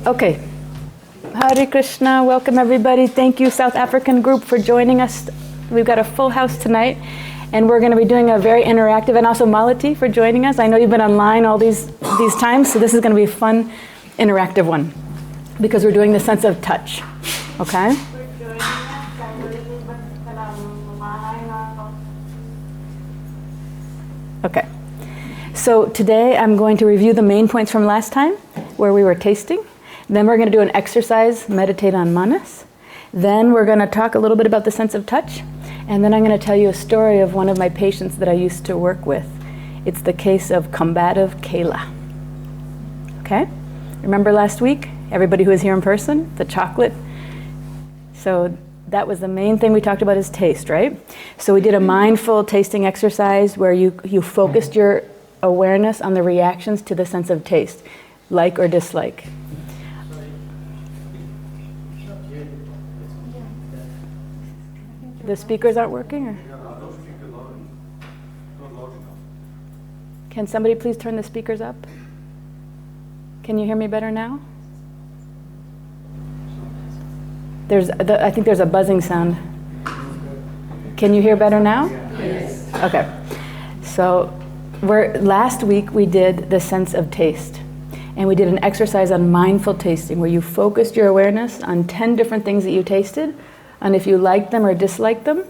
Okay. Hare Krishna, welcome everybody. Thank you, South African group, for joining us. We've got a full house tonight, and we're going to be doing a very interactive, and also Malati for joining us. I know you've been online all these times, so this is going to be a fun, interactive one, because we're doing the sense of touch, okay? Okay. So today I'm going to review the main points from last time, where we were tasting. Then we're going to do an exercise, meditate on manas. Then we're going to talk a little bit about the sense of touch. And then I'm going to tell you a story of one of my patients that I used to work with. It's the case of combative Kayla. Okay? Remember last week? Everybody who was here in person? The chocolate? So that was the main thing we talked about, is taste, right? So we did a mindful tasting exercise where you focused your awareness on the reactions to the sense of taste, like or dislike. The speakers aren't working? Or? Can somebody please turn the speakers up? Can you hear me better now? I think there's a buzzing sound. Can you hear better now? Yes. Okay. So last week we did the sense of taste. And we did an exercise on mindful tasting, where you focused your awareness on 10 different things that you tasted, and if you liked them or disliked them,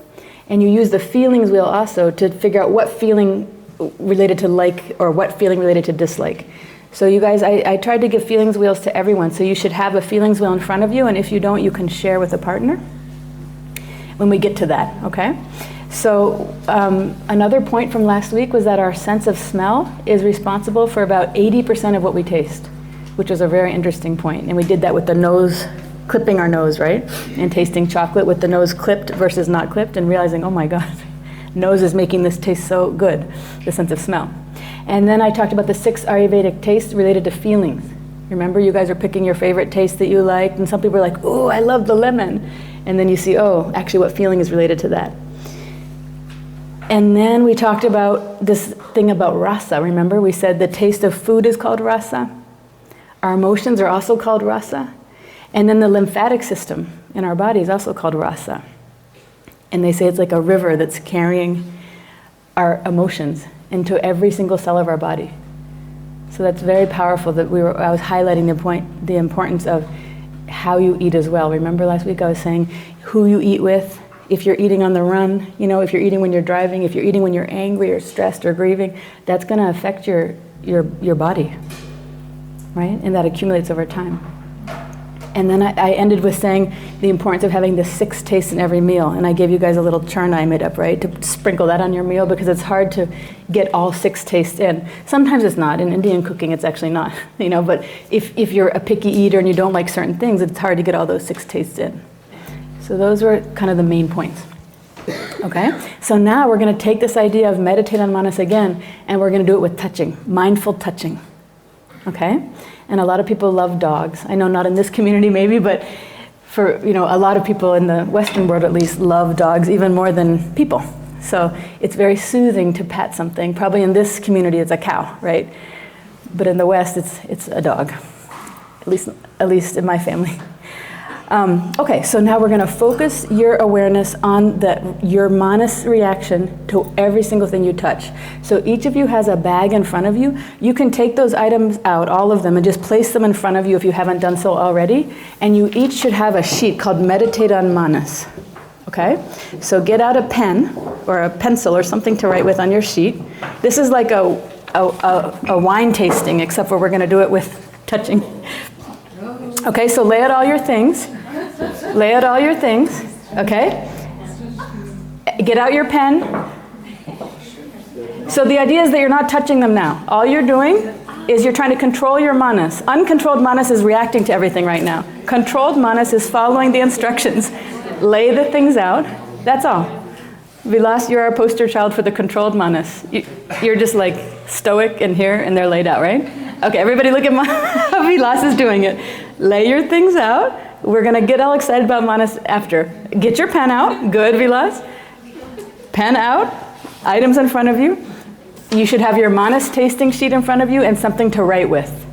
and you use the feelings wheel also to figure out what feeling related to like or what feeling related to dislike. So you guys, I tried to give feelings wheels to everyone, so you should have a feelings wheel in front of you, and if you don't, you can share with a partner when we get to that, okay? So another point from last week was that our sense of smell is responsible for about 80% of what we taste, which was a very interesting point. And we did that with the nose, clipping our nose, right? And tasting chocolate with the nose clipped versus not clipped, and realizing, oh my God, nose is making this taste so good, the sense of smell. And then I talked about the 6 Ayurvedic tastes related to feelings. Remember, you guys are picking your favorite taste that you liked, and some people are like, oh, I love the lemon. And then you see, oh, actually what feeling is related to that. And then we talked about this thing about rasa. Remember, we said the taste of food is called rasa. Our emotions are also called rasa. And then the lymphatic system in our body is also called rasa. And they say it's like a river that's carrying our emotions into every single cell of our body. So that's very powerful that I was highlighting the importance of how you eat as well. Remember last week I was saying who you eat with, if you're eating on the run, if you're eating when you're driving, if you're eating when you're angry or stressed or grieving, that's going to affect your body, right? And that accumulates over time. And then I ended with saying the importance of having the 6 tastes in every meal. And I gave you guys a little churn I made up, right? To sprinkle that on your meal, because it's hard to get all 6 tastes in. Sometimes it's not. In Indian cooking, it's actually not, but if you're a picky eater and you don't like certain things, it's hard to get all those 6 tastes in. So those were kind of the main points. Okay? So now we're going to take this idea of meditate on manas again, and we're going to do it with touching, mindful touching. Okay? And a lot of people love dogs. I know not in this community maybe, but for a lot of people in the Western world at least love dogs even more than people. So it's very soothing to pet something. Probably in this community it's a cow, right? But in the West it's a dog. At least in my family. Okay, so now we're going to focus your awareness on your manas reaction to every single thing you touch. So each of you has a bag in front of you. You can take those items out, all of them, and just place them in front of you if you haven't done so already. And you each should have a sheet called Meditate on Manas. Okay? So get out a pen or a pencil or something to write with on your sheet. This is like a wine tasting, except for we're going to do it with touching. Okay, so lay out all your things. Lay out all your things, okay? Get out your pen. So the idea is that you're not touching them now. All you're doing is you're trying to control your manas. Uncontrolled manas is reacting to everything right now. Controlled manas is following the instructions. Lay the things out. That's all. Vilas, you're our poster child for the controlled manas. You're just like stoic and here, and they're laid out, right? Okay, everybody look at how Vilas is doing it. Lay your things out. We're going to get all excited about manas after. Get your pen out. Good, Vilas. Pen out. Items in front of you. You should have your manas tasting sheet in front of you and something to write with.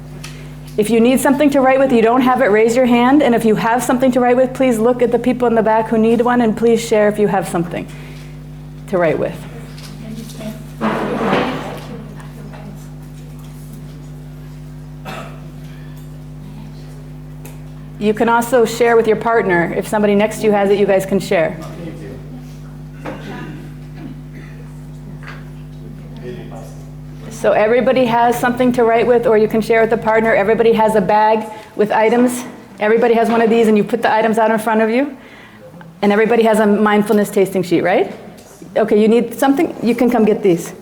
If you need something to write with, you don't have it, raise your hand. And if you have something to write with, please look at the people in the back who need one, and please share if you have something to write with. You can also share with your partner. If somebody next to you has it, you guys can share. So everybody has something to write with, or you can share with a partner. Everybody has a bag with items. Everybody has one of these, and you put the items out in front of you. And everybody has a mindfulness tasting sheet, right? Okay, you need something? You can come get these.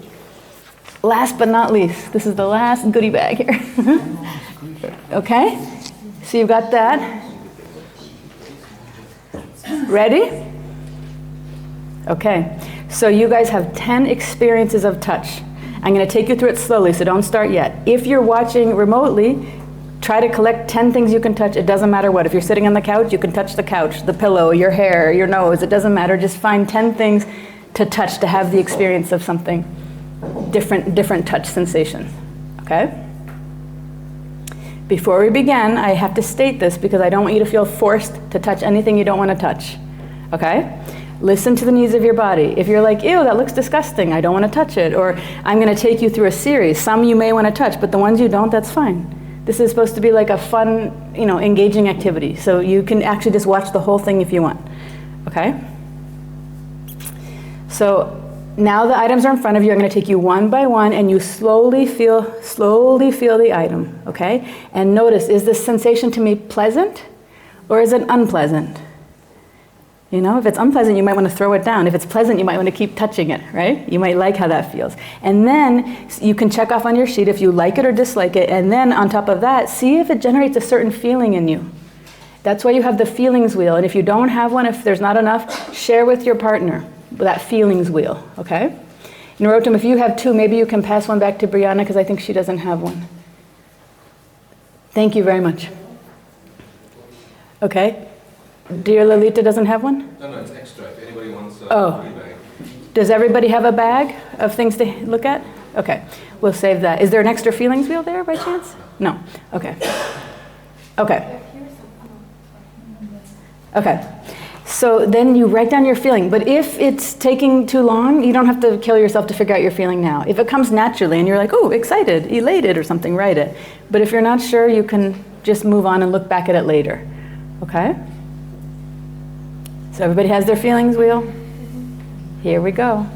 Last but not least, this is the last goodie bag here. Okay? So you've got that. Ready? Okay. So you guys have 10 experiences of touch. I'm going to take you through it slowly, so don't start yet. If you're watching remotely, try to collect 10 things you can touch. It doesn't matter what. If you're sitting on the couch, you can touch the couch, the pillow, your hair, your nose. It doesn't matter. Just find 10 things to touch to have the experience of something different touch sensations. Okay? Before we begin, I have to state this because I don't want you to feel forced to touch anything you don't want to touch. Okay? Listen to the needs of your body. If you're like, ew, that looks disgusting, I don't want to touch it, or I'm going to take you through a series. Some you may want to touch, but the ones you don't, that's fine. This is supposed to be like a fun, engaging activity. So you can actually just watch the whole thing if you want. Okay? So now the items are in front of you. I'm going to take you one by one, and you slowly feel the item, okay? And notice, is this sensation to me pleasant, or is it unpleasant? If it's unpleasant, you might want to throw it down. If it's pleasant, you might want to keep touching it, right? You might like how that feels. And then you can check off on your sheet if you like it or dislike it, and then on top of that, see if it generates a certain feeling in you. That's why you have the feelings wheel, and if you don't have one, if there's not enough, share with your partner. That feelings wheel, okay? Narotam, if you have two, maybe you can pass one back to Brianna because I think she doesn't have one. Thank you very much. Okay. Dear Lalita doesn't have one? No, it's extra. If anybody wants a bag. Does everybody have a bag of things to look at? Okay. We'll save that. Is there an extra feelings wheel there by chance? No. Okay. Okay. Okay. So then you write down your feeling. But if it's taking too long, you don't have to kill yourself to figure out your feeling now. If it comes naturally and you're like, oh, excited, elated or something, write it. But if you're not sure, you can just move on and look back at it later. Okay? So everybody has their feelings wheel? Here we go.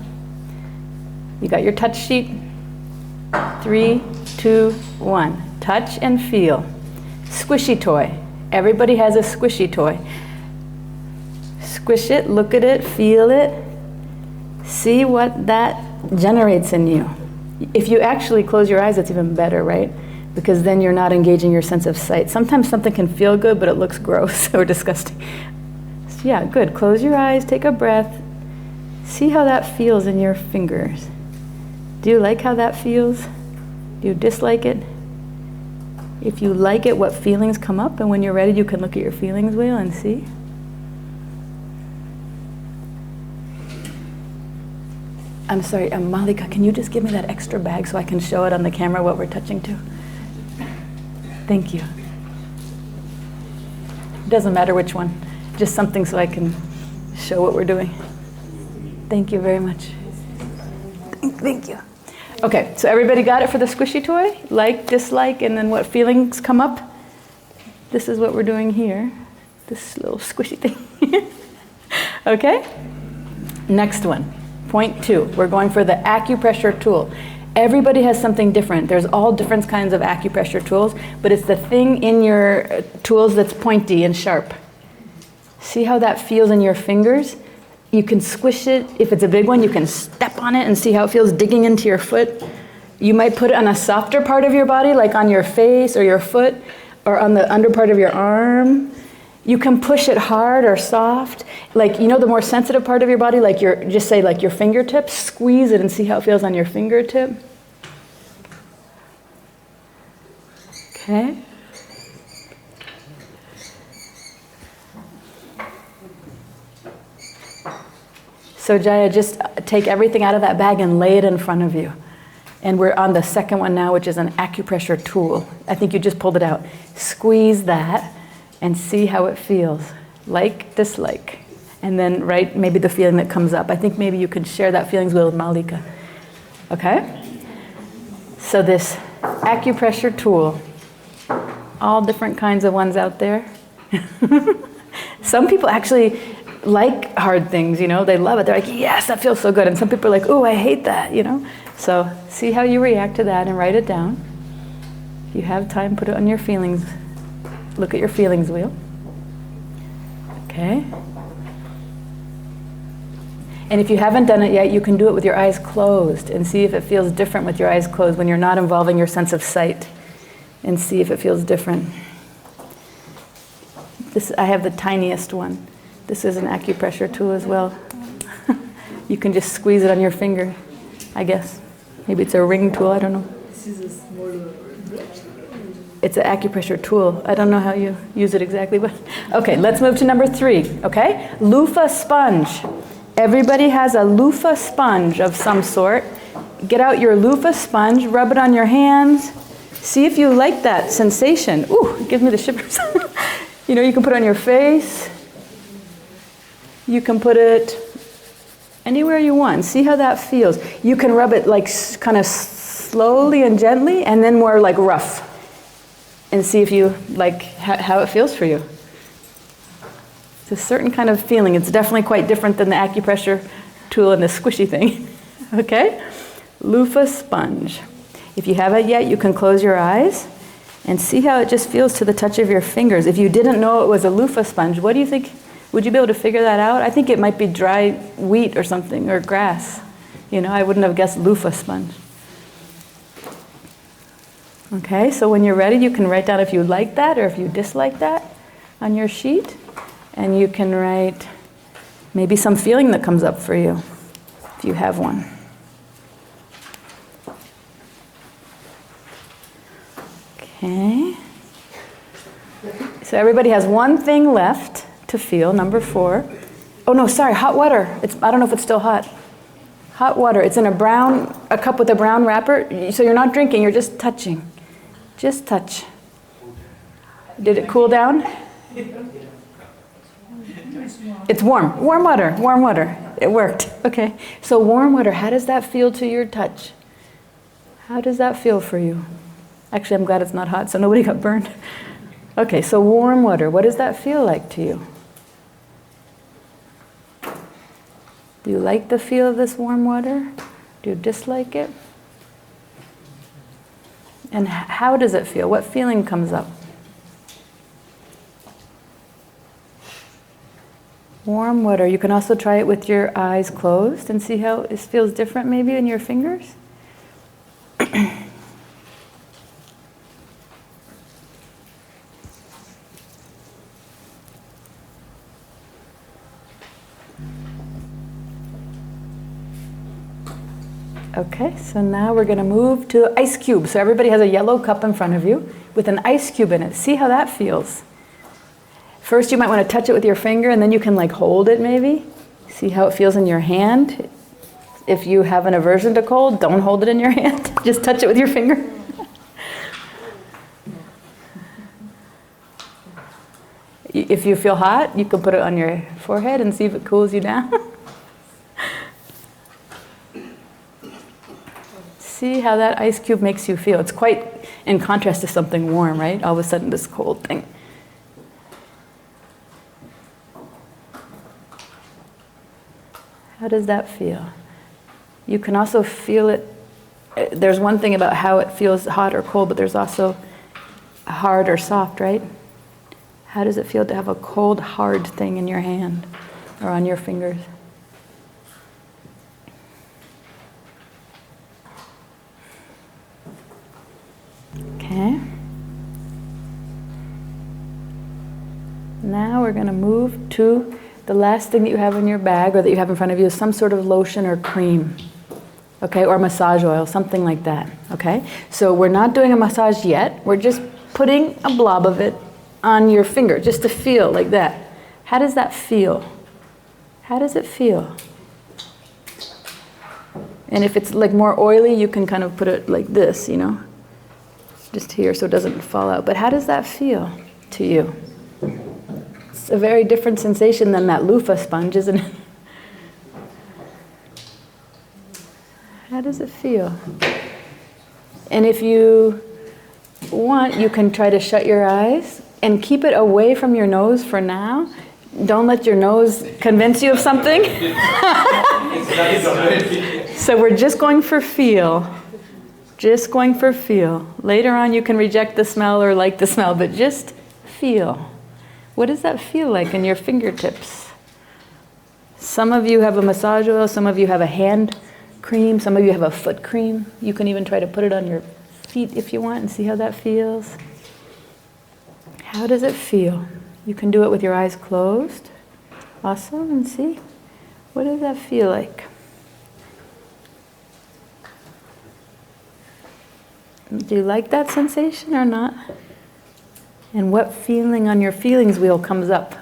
You got your touch sheet? 3, 2, 1. Touch and feel. Squishy toy. Everybody has a squishy toy. Squish it, look at it, feel it, see what that generates in you. If you actually close your eyes, it's even better, right? Because then you're not engaging your sense of sight. Sometimes something can feel good, but it looks gross or disgusting. So yeah, good. Close your eyes, take a breath. See how that feels in your fingers. Do you like how that feels? Do you dislike it? If you like it, what feelings come up? And when you're ready, you can look at your feelings wheel and see. I'm sorry, Malika, can you just give me that extra bag so I can show it on the camera what we're touching to? Thank you. Doesn't matter which one, just something so I can show what we're doing. Thank you very much. Thank you. Okay, so everybody got it for the squishy toy? Like, dislike, and then what feelings come up? This is what we're doing here. This little squishy thing. Okay? Next one. Point 2, we're going for the acupressure tool. Everybody has something different. There's all different kinds of acupressure tools, but it's the thing in your tools that's pointy and sharp. See how that feels in your fingers? You can squish it. If it's a big one, you can step on it and see how it feels digging into your foot. You might put it on a softer part of your body, like on your face or your foot, or on the under part of your arm. You can push it hard or soft. Like, the more sensitive part of your body, like your fingertips, squeeze it and see how it feels on your fingertip. Okay. So Jaya, just take everything out of that bag and lay it in front of you. And we're on the second one now, which is an acupressure tool. I think you just pulled it out. Squeeze that and see how it feels. Like, dislike. And then write maybe the feeling that comes up. I think maybe you could share that feelings with Malika. Okay? So this acupressure tool, all different kinds of ones out there. Some people actually like hard things, you know, they love it. They're like, yes, that feels so good. And some people are like, oh, I hate that, you know. So see how you react to that and write it down. If you have time, put it on your feelings. Look at your feelings wheel. Okay. And if you haven't done it yet, you can do it with your eyes closed and see if it feels different with your eyes closed when you're not involving your sense of sight, and see if it feels different. I have the tiniest one. This is an acupressure tool as well. You can just squeeze it on your finger, I guess. Maybe it's a ring tool, I don't know. This is a smaller brush. It's an acupressure tool. I don't know how you use it exactly, but okay, let's move to number 3, okay? Loofah sponge. Everybody has a loofah sponge of some sort. Get out your loofah sponge, rub it on your hands. See if you like that sensation. Ooh, it gives me the shivers. You know, you can put it on your face. You can put it anywhere you want. See how that feels. You can rub it like kind of slowly and gently, and then more like rough. And see if you like how it feels for you. It's a certain kind of feeling. It's definitely quite different than the acupressure tool and the squishy thing. Okay? Loofah sponge. If you haven't yet, you can close your eyes and see how it just feels to the touch of your fingers. If you didn't know it was a loofah sponge, what do you think? Would you be able to figure that out? I think it might be dry wheat or something, or grass. You know, I wouldn't have guessed loofah sponge. Okay, so when you're ready, you can write down if you like that or if you dislike that on your sheet. And you can write maybe some feeling that comes up for you, if you have one. Okay. So everybody has one thing left to feel, number 4. Oh no, sorry, hot water. I don't know if it's still hot. Hot water. It's in a cup with a brown wrapper. So you're not drinking, you're just touching. Just touch. Did it cool down? It's warm. Warm water. Warm water. It worked. Okay. So warm water, how does that feel to your touch? How does that feel for you? Actually, I'm glad it's not hot, so nobody got burned. Okay, so warm water. What does that feel like to you? Do you like the feel of this warm water? Do you dislike it? And how does it feel? What feeling comes up? Warm water. You can also try it with your eyes closed and see how it feels different maybe in your fingers. Okay, so now we're going to move to ice cube. So everybody has a yellow cup in front of you with an ice cube in it. See how that feels. First, you might want to touch it with your finger, and then you can like hold it maybe. See how it feels in your hand. If you have an aversion to cold, don't hold it in your hand. Just touch it with your finger. If you feel hot, you can put it on your forehead and see if it cools you down. See how that ice cube makes you feel. It's quite in contrast to something warm, right? All of a sudden this cold thing. How does that feel? You can also feel it. There's one thing about how it feels hot or cold, but there's also hard or soft, right? How does it feel to have a cold, hard thing in your hand or on your fingers? Okay. Now we're going to move to the last thing that you have in your bag or that you have in front of you is some sort of lotion or cream. Okay, or massage oil, something like that. Okay? So we're not doing a massage yet. We're just putting a blob of it on your finger just to feel like that. How does that feel? How does it feel? And if it's like more oily, you can kind of put it like this, you know, just here so it doesn't fall out. But how does that feel to you? It's a very different sensation than that loofah sponge, isn't it? How does it feel? And if you want, you can try to shut your eyes and keep it away from your nose for now. Don't let your nose convince you of something. So we're just going for feel. Just going for feel. Later on you can reject the smell or like the smell, but just feel. What does that feel like in your fingertips? Some of you have a massage oil, some of you have a hand cream, some of you have a foot cream. You can even try to put it on your feet if you want and see how that feels. How does it feel? You can do it with your eyes closed. Awesome, and see. What does that feel like? Do you like that sensation or not? And what feeling on your feelings wheel comes up?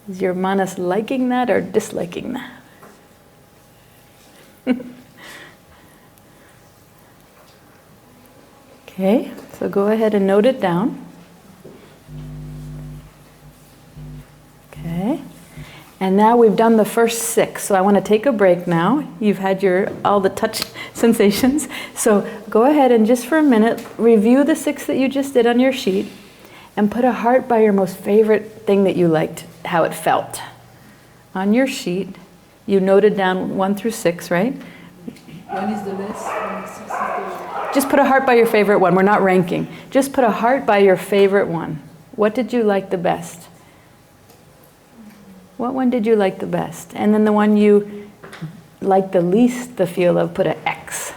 Is your manas liking that or disliking that? Okay, so go ahead and note it down. Okay, and now we've done the first 6, so I want to take a break now. You've had all the touch sensations, so go ahead and just for a minute review the 6 that you just did on your sheet and put a heart by your most favorite thing that you liked, how it felt. On your sheet, you noted down 1 through 6, right? 1 is the best, 6 is the... Just put a heart by your favorite one. We're not ranking. Just put a heart by your favorite one. What did you like the best? What one did you like the best? And then the one you liked the least the feel of, put an X.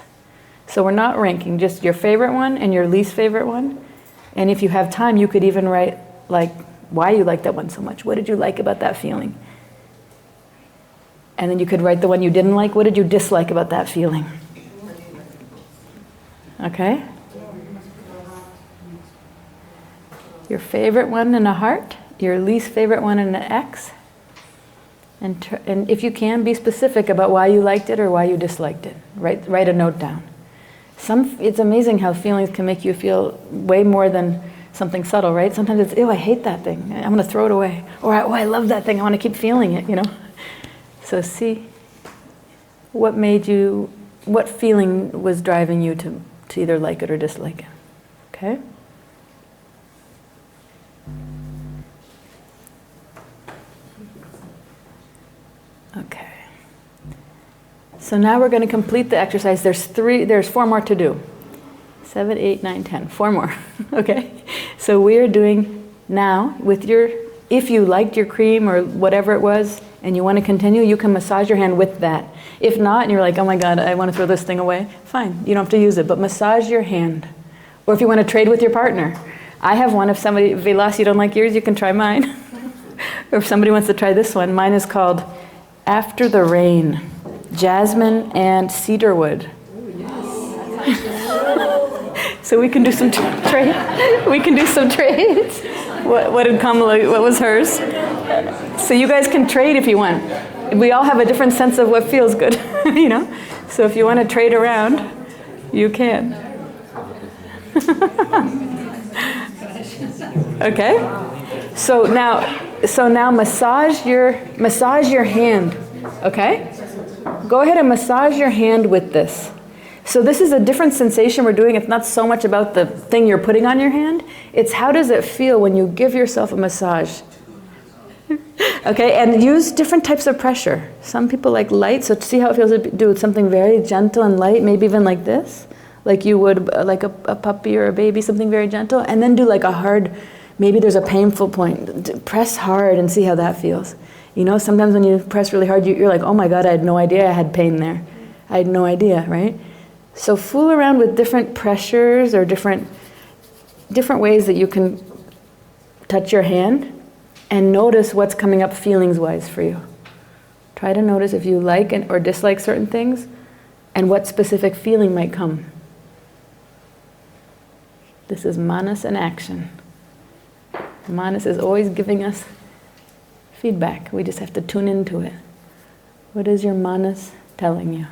So we're not ranking, just your favorite one and your least favorite one. And if you have time, you could even write like why you like that one so much. What did you like about that feeling? And then you could write the one you didn't like. What did you dislike about that feeling? Okay? Your favorite one in a heart, your least favorite one in an X. And if you can, be specific about why you liked it or why you disliked it. Write a note down. It's amazing how feelings can make you feel way more than something subtle, right? Sometimes it's, ew, I hate that thing. I'm going to throw it away. Or, oh, I love that thing. I want to keep feeling it, you know? So see what feeling was driving you to either like it or dislike it. Okay? Okay. So now we're going to complete the exercise. There's 4 more to do. 7, 8, 9, 10. 4 more. Okay? So we are doing now with if you liked your cream or whatever it was and you want to continue, you can massage your hand with that. If not, and you're like, oh my God, I want to throw this thing away, fine, you don't have to use it, but massage your hand. Or if you want to trade with your partner. I have one. If somebody, Vilas, you don't like yours, you can try mine. Or if somebody wants to try this one, mine is called After the Rain, Jasmine and Cedarwood. So we can do some trade. We can do some trades. What did Kamala, what was hers? So you guys can trade if you want. We all have a different sense of what feels good, you know? So if you want to trade around, you can. Okay? So now massage your hand, okay? Go ahead and massage your hand with this. So this is a different sensation we're doing. It's not so much about the thing you're putting on your hand. It's how does it feel when you give yourself a massage? Okay, and use different types of pressure. Some people like light, so see how it feels to do something very gentle and light, maybe even like this, like you would like a puppy or a baby, something very gentle, and then do like a hard, maybe there's a painful point. Press hard and see how that feels. You know, sometimes when you press really hard, you're like, oh my God, I had no idea I had pain there. I had no idea, right? So fool around with different pressures or different ways that you can touch your hand and notice what's coming up feelings-wise for you. Try to notice if you like or dislike certain things and what specific feeling might come. This is manas in action. Manas is always giving us feedback. We just have to tune into it. What is your manas telling you?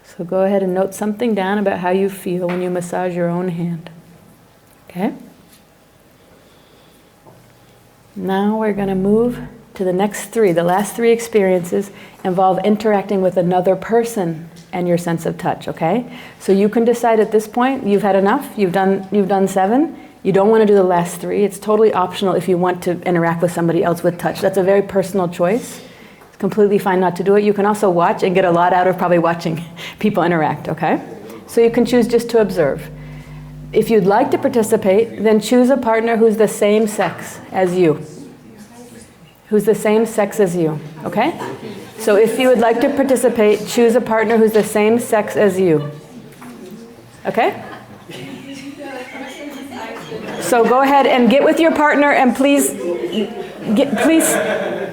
So go ahead and note something down about how you feel when you massage your own hand. Okay? Now we're going to move to the next three. The last three experiences involve interacting with another person and your sense of touch, okay? So you can decide at this point, you've had enough, you've done 7, you don't want to do the last 3. It's totally optional if you want to interact with somebody else with touch. That's a very personal choice. It's completely fine not to do it. You can also watch and get a lot out of probably watching people interact, okay? So you can choose just to observe. If you'd like to participate, then choose a partner who's the same sex as you. Who's the same sex as you, okay? So if you would like to participate, choose a partner who's the same sex as you. Okay? So go ahead and get with your partner and please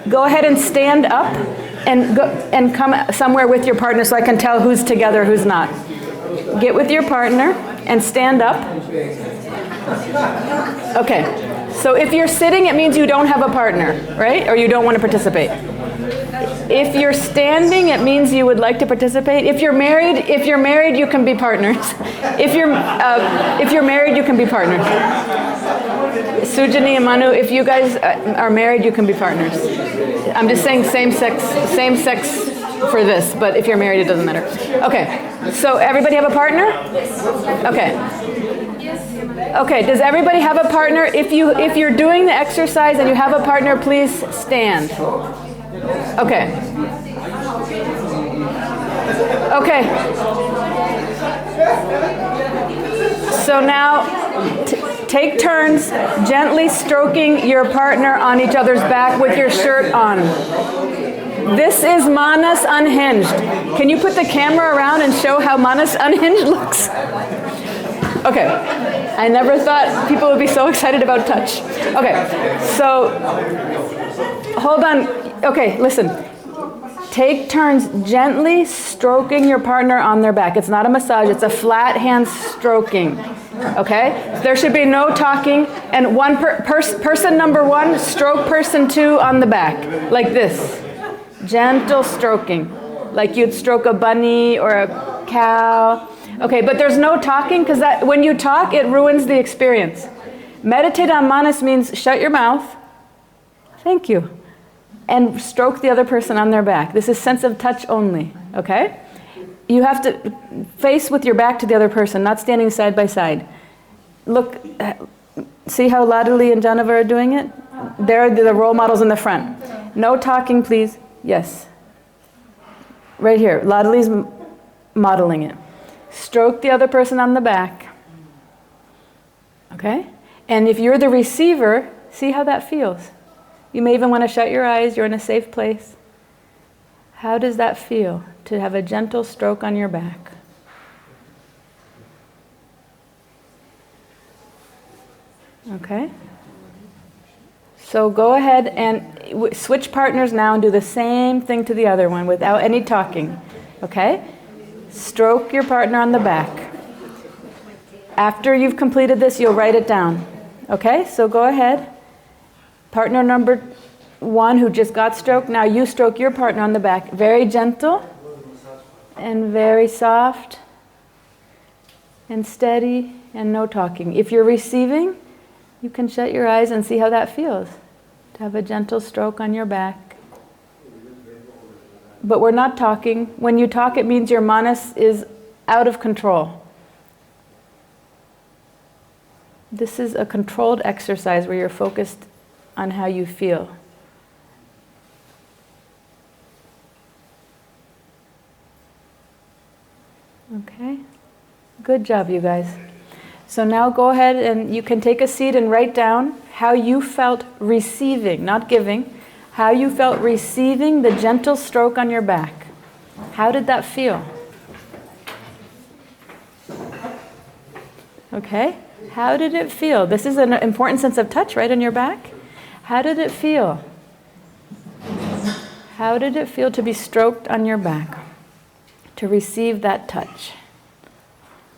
go ahead and stand up and come somewhere with your partner so I can tell who's together, who's not. Get with your partner and stand up. Okay. So if you're sitting, it means you don't have a partner, right? Or you don't want to participate. If you're standing, it means you would like to participate. If you're married, you can be partners. If you're married, you can be partners. Sujani and Manu, if you guys are married, you can be partners. I'm just saying same sex for this, but if you're married, it doesn't matter. Okay, so everybody have a partner? Okay. Okay, does everybody have a partner? If you're doing the exercise and you have a partner, please stand. Okay. Okay. So now take turns gently stroking your partner on each other's back with your shirt on. This is Manas Unhinged. Can you put the camera around and show how Manas Unhinged looks? Okay. I never thought people would be so excited about touch. Okay. So, hold on. Okay, listen. Take turns gently stroking your partner on their back. It's not a massage, it's a flat hand stroking. Okay? There should be no talking. And person number 1, stroke person 2 on the back. Like this. Gentle stroking. Like you'd stroke a bunny or a cow. Okay, but there's no talking because when you talk, it ruins the experience. Meditate on manas means shut your mouth. Thank you. And stroke the other person on their back. This is sense of touch only, okay? You have to face with your back to the other person, not standing side by side. Look, see how Ladali and Janava are doing it? They're the role models in the front. No talking, please. Yes. Right here, Ladali's modeling it. Stroke the other person on the back. Okay? And if you're the receiver, see how that feels. You may even want to shut your eyes. You're in a safe place. How does that feel to have a gentle stroke on your back? Okay? So go ahead and switch partners now and do the same thing to the other one without any talking. Okay? Stroke your partner on the back. After you've completed this, you'll write it down. Okay? So go ahead. Partner number 1 who just got stroked, now you stroke your partner on the back. Very gentle and very soft and steady and no talking. If you're receiving, you can shut your eyes and see how that feels. To have a gentle stroke on your back. But we're not talking. When you talk, it means your manas is out of control. This is a controlled exercise where you're focused on how you feel. Okay? Good job, you guys. So now go ahead and you can take a seat and write down how you felt receiving, not giving, how you felt receiving the gentle stroke on your back. How did that feel? Okay? How did it feel? This is an important sense of touch, right, on your back? How did it feel? How did it feel to be stroked on your back? To receive that touch?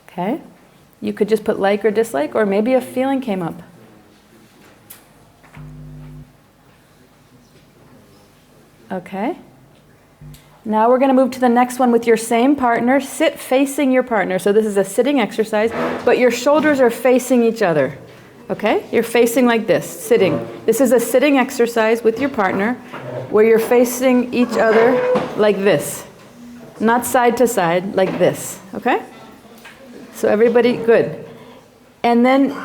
Okay? You could just put like or dislike, or maybe a feeling came up. Okay. Now we're going to move to the next one with your same partner. Sit facing your partner. So this is a sitting exercise, but your shoulders are facing each other. Okay? You're facing like this, sitting. This is a sitting exercise with your partner where you're facing each other like this. Not side to side, like this. Okay? So everybody, good. And then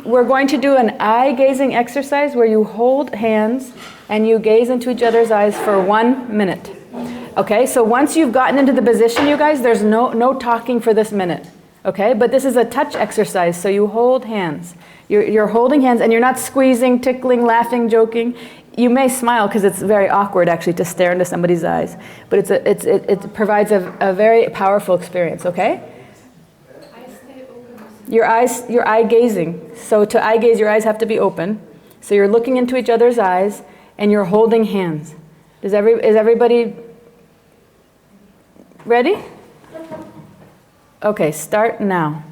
we're going to do an eye-gazing exercise where you hold hands and you gaze into each other's eyes for 1 minute. Okay, so once you've gotten into the position, you guys, there's no talking for this minute. Okay, but this is a touch exercise, so you hold hands. You're holding hands and you're not squeezing, tickling, laughing, joking. You may smile because it's very awkward actually to stare into somebody's eyes, but it provides a very powerful experience, okay? Your eye gazing. So to eye gaze, your eyes have to be open. So you're looking into each other's eyes and you're holding hands. Is everybody ready? Okay, start now.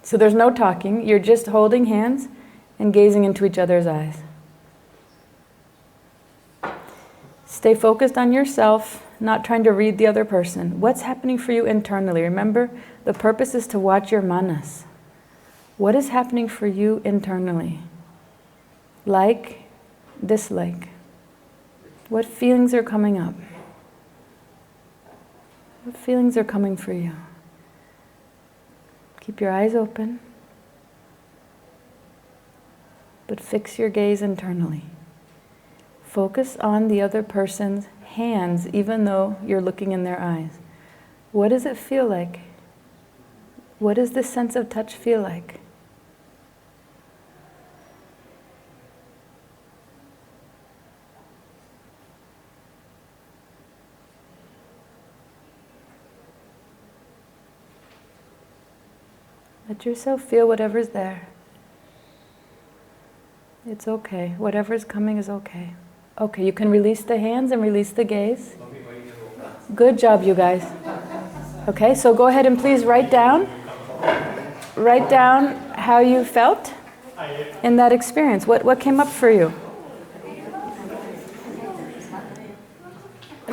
So there's no talking, you're just holding hands and gazing into each other's eyes. Stay focused on yourself, not trying to read the other person. What's happening for you internally? Remember, the purpose is to watch your manas. What is happening for you internally? Like, dislike. What feelings are coming up? What feelings are coming for you? Keep your eyes open, but fix your gaze internally. Focus on the other person's hands, even though you're looking in their eyes. What does it feel like? What does this sense of touch feel like? Let yourself feel whatever's there. It's okay. Whatever's coming is okay. Okay, you can release the hands and release the gaze. Good job, you guys. Okay, so go ahead and please write down how you felt in that experience. What came up for you?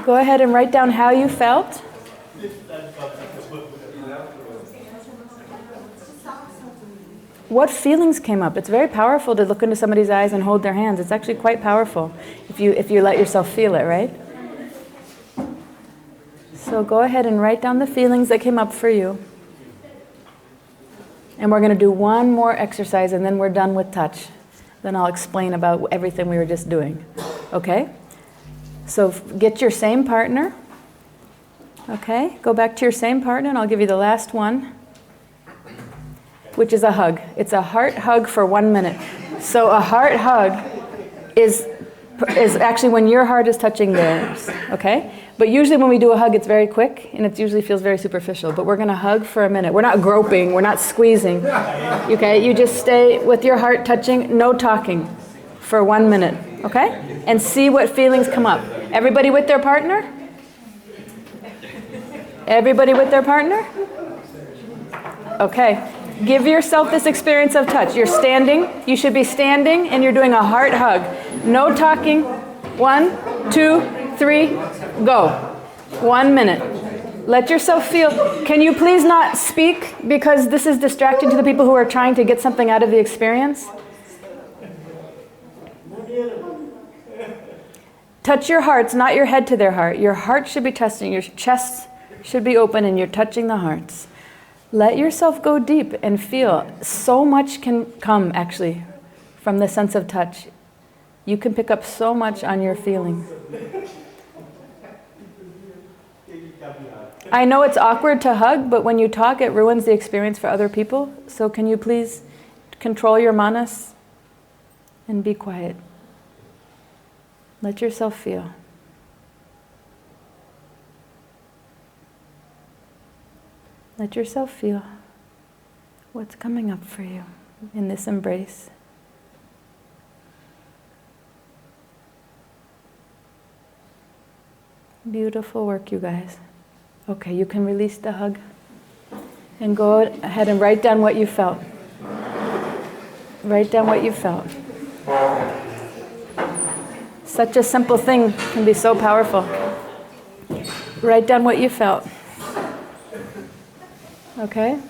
Go ahead and write down how you felt. What feelings came up? It's very powerful to look into somebody's eyes and hold their hands. It's actually quite powerful if you let yourself feel it, right? So go ahead and write down the feelings that came up for you. And we're going to do one more exercise and then we're done with touch. Then I'll explain about everything we were just doing. Okay? So get your same partner. Okay? Go back to your same partner and I'll give you the last one, which is a hug. It's a heart hug for 1 minute. So a heart hug is actually when your heart is touching theirs, okay? But usually when we do a hug, it's very quick, and it usually feels very superficial. But we're going to hug for a minute. We're not groping. We're not squeezing, okay? You just stay with your heart touching, no talking, for 1 minute, okay? And see what feelings come up. Everybody with their partner? Everybody with their partner? Okay. Give yourself this experience of touch. You're standing. You should be standing, and you're doing a heart hug. No talking. 1, 2, 3, go. 1 minute. Let yourself feel. Can you please not speak because this is distracting to the people who are trying to get something out of the experience? Touch your hearts, not your head to their heart. Your heart should be touching. Your chest should be open, and you're touching the hearts. Let yourself go deep and feel. So much can come, actually, from the sense of touch. You can pick up so much on your feeling. I know it's awkward to hug, but when you talk, it ruins the experience for other people. So can you please control your manas and be quiet? Let yourself feel. Let yourself feel what's coming up for you in this embrace. Beautiful work, you guys. Okay, you can release the hug. And go ahead and write down what you felt. Write down what you felt. Such a simple thing can be so powerful. Write down what you felt. Okay?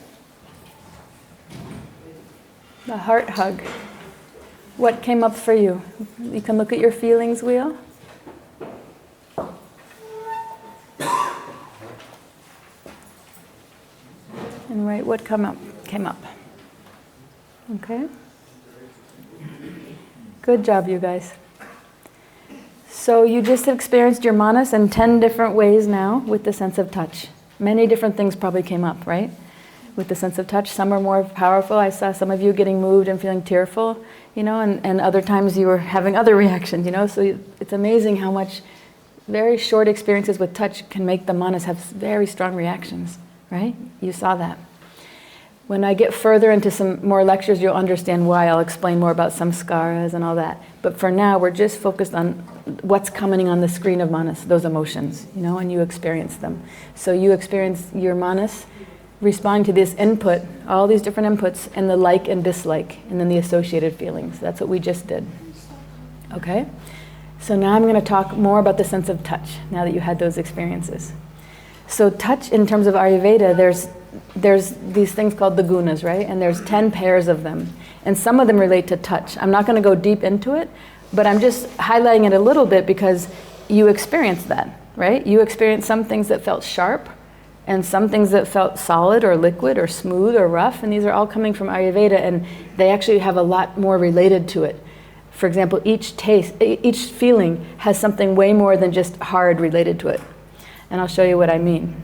The heart hug. What came up for you? You can look at your feelings wheel. And write what came up. Okay? Good job, you guys. So you just experienced your manas in 10 different ways now with the sense of touch. Many different things probably came up, right? With the sense of touch. Some are more powerful. I saw some of you getting moved and feeling tearful, and other times you were having other reactions, So it's amazing how much very short experiences with touch can make the manas have very strong reactions, right? You saw that. When I get further into some more lectures, you'll understand why. I'll explain more about samskaras and all that. But for now, we're just focused on what's coming on the screen of manas, those emotions, and you experience them. So you experience your manas responding to this input, all these different inputs, and the like and dislike, and then the associated feelings. That's what we just did. Okay? So now I'm going to talk more about the sense of touch, now that you had those experiences. So touch, in terms of Ayurveda, there's these things called the gunas, right? And there's 10 pairs of them. And some of them relate to touch. I'm not going to go deep into it, but I'm just highlighting it a little bit because you experienced that, right? You experienced some things that felt sharp and some things that felt solid or liquid or smooth or rough. And these are all coming from Ayurveda, and they actually have a lot more related to it. For example, each feeling has something way more than just hard related to it. And I'll show you what I mean.